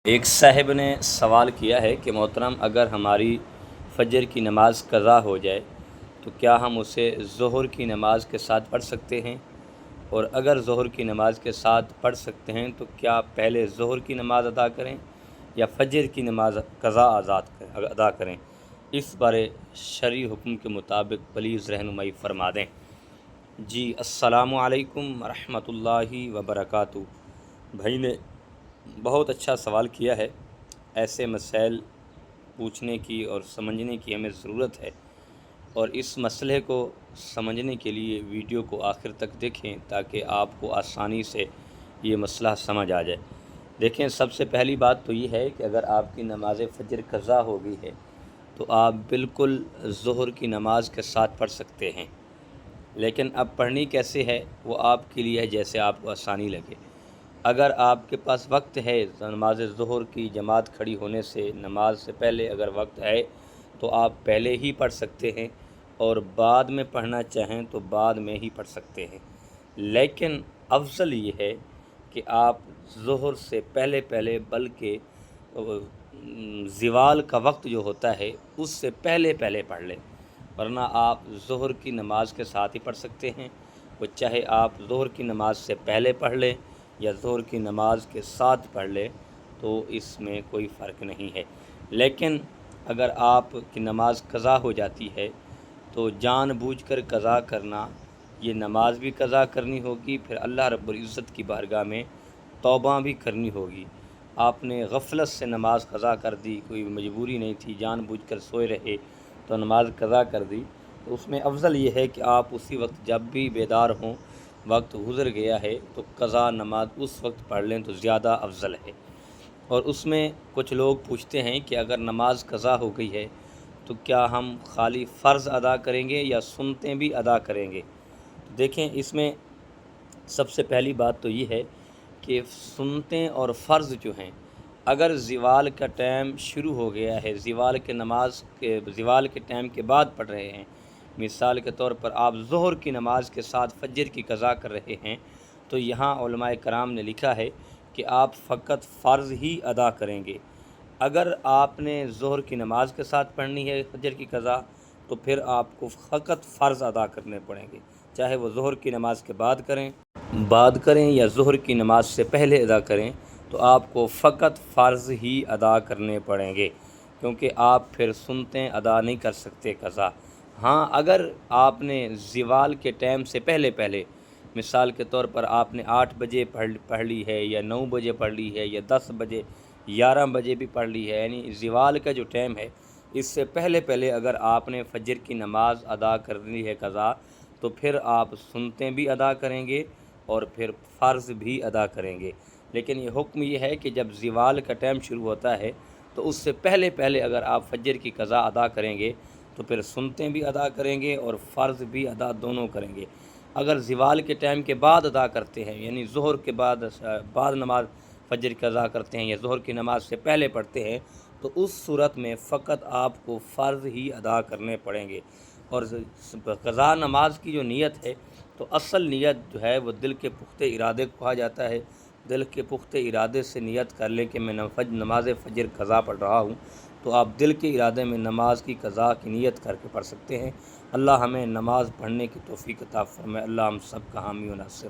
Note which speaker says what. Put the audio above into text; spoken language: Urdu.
Speaker 1: ایک صاحب نے سوال کیا ہے کہ محترم اگر ہماری فجر کی نماز قضا ہو جائے تو کیا ہم اسے ظہر کی نماز کے ساتھ پڑھ سکتے ہیں؟ اور اگر ظہر کی نماز کے ساتھ پڑھ سکتے ہیں تو کیا پہلے ظہر کی نماز ادا کریں یا فجر کی نماز قضا ادا کریں؟ اس بارے شرعی حکم کے مطابق پلیز رہنمائی فرما دیں۔ جی السلام علیکم ورحمۃ اللہ وبرکاتہ۔ بھائی نے بہت اچھا سوال کیا ہے۔ ایسے مسائل پوچھنے کی اور سمجھنے کی ہمیں ضرورت ہے، اور اس مسئلے کو سمجھنے کے لیے ویڈیو کو آخر تک دیکھیں تاکہ آپ کو آسانی سے یہ مسئلہ سمجھ آ جائے۔ دیکھیں، سب سے پہلی بات تو یہ ہے کہ اگر آپ کی نماز فجر قضا ہو گئی ہے تو آپ بالکل ظہر کی نماز کے ساتھ پڑھ سکتے ہیں، لیکن اب پڑھنی کیسے ہے وہ آپ کے لیے ہے جیسے آپ کو آسانی لگے۔ اگر آپ کے پاس وقت ہے نماز ظہر کی جماعت کھڑی ہونے سے نماز سے پہلے اگر وقت ہے تو آپ پہلے ہی پڑھ سکتے ہیں، اور بعد میں پڑھنا چاہیں تو بعد میں ہی پڑھ سکتے ہیں، لیکن افضل یہ ہے کہ آپ ظہر سے پہلے بلکہ زوال کا وقت جو ہوتا ہے اس سے پہلے پڑھ لیں، ورنہ آپ ظہر کی نماز کے ساتھ ہی پڑھ سکتے ہیں۔ وہ چاہے آپ ظہر کی نماز سے پہلے پڑھ لیں یا ظہر کی نماز کے ساتھ پڑھ لیں تو اس میں کوئی فرق نہیں ہے۔ لیکن اگر آپ کی نماز قضا ہو جاتی ہے تو جان بوجھ کر قضا کرنا، یہ نماز بھی قضا کرنی ہوگی، پھر اللہ رب العزت کی بارگاہ میں توبہ بھی کرنی ہوگی۔ آپ نے غفلت سے نماز قضا کر دی، کوئی مجبوری نہیں تھی، جان بوجھ کر سوئے رہے تو نماز قضا کر دی، تو اس میں افضل یہ ہے کہ آپ اسی وقت جب بھی بیدار ہوں، وقت گزر گیا ہے تو قضا نماز اس وقت پڑھ لیں تو زیادہ افضل ہے۔ اور اس میں کچھ لوگ پوچھتے ہیں کہ اگر نماز قضا ہو گئی ہے تو کیا ہم خالی فرض ادا کریں گے یا سنتیں بھی ادا کریں گے؟ دیکھیں، اس میں سب سے پہلی بات تو یہ ہے کہ سنتیں اور فرض جو ہیں، اگر زوال کا ٹائم شروع ہو گیا ہے، زوال کے ٹائم کے بعد پڑھ رہے ہیں، مثال کے طور پر آپ ظہر کی نماز کے ساتھ فجر کی قضا کر رہے ہیں، تو یہاں علماء کرام نے لکھا ہے کہ آپ فقط فرض ہی ادا کریں گے۔ اگر آپ نے ظہر کی نماز کے ساتھ پڑھنی ہے فجر کی قضا تو پھر آپ کو فقط فرض ادا کرنے پڑیں گے، چاہے وہ ظہر کی نماز کے بعد کریں یا ظہر کی نماز سے پہلے ادا کریں، تو آپ کو فقط فرض ہی ادا کرنے پڑیں گے، کیونکہ آپ پھر سنتیں ادا نہیں کر سکتے قضا۔ ہاں، اگر آپ نے زوال کے ٹائم سے پہلے مثال کے طور پر آپ نے 8 بجے پڑھ لی ہے یا 9 بجے پڑھ لی ہے یا 10 بجے 11 بجے بھی پڑھ لی ہے، یعنی زوال کا جو ٹائم ہے اس سے پہلے اگر آپ نے فجر کی نماز ادا کر لی ہے قضا، تو پھر آپ سنتیں بھی ادا کریں گے اور پھر فرض بھی ادا کریں گے۔ لیکن یہ حکم یہ ہے کہ جب زوال کا ٹائم شروع ہوتا ہے تو اس سے پہلے اگر آپ فجر کی قضا ادا کریں گے تو پھر سنتیں بھی ادا کریں گے اور فرض بھی ادا دونوں کریں گے۔ اگر زوال کے ٹائم کے بعد ادا کرتے ہیں، یعنی ظہر کے بعد نماز فجر کی قضا کرتے ہیں یا ظہر کی نماز سے پہلے پڑھتے ہیں، تو اس صورت میں فقط آپ کو فرض ہی ادا کرنے پڑیں گے۔ اور قضا نماز کی جو نیت ہے تو اصل نیت جو ہے وہ دل کے پختہ ارادے کو کہا جاتا ہے۔ دل کے پختہ ارادے سے نیت کر لیں کہ میں نماز فجر قضا پڑھ رہا ہوں، تو آپ دل کے ارادے میں نماز کی قضا کی نیت کر کے پڑھ سکتے ہیں۔ اللہ ہمیں نماز پڑھنے کی توفیق عطا فرمائے۔ اللہ ہم سب کا حامی و ناصر۔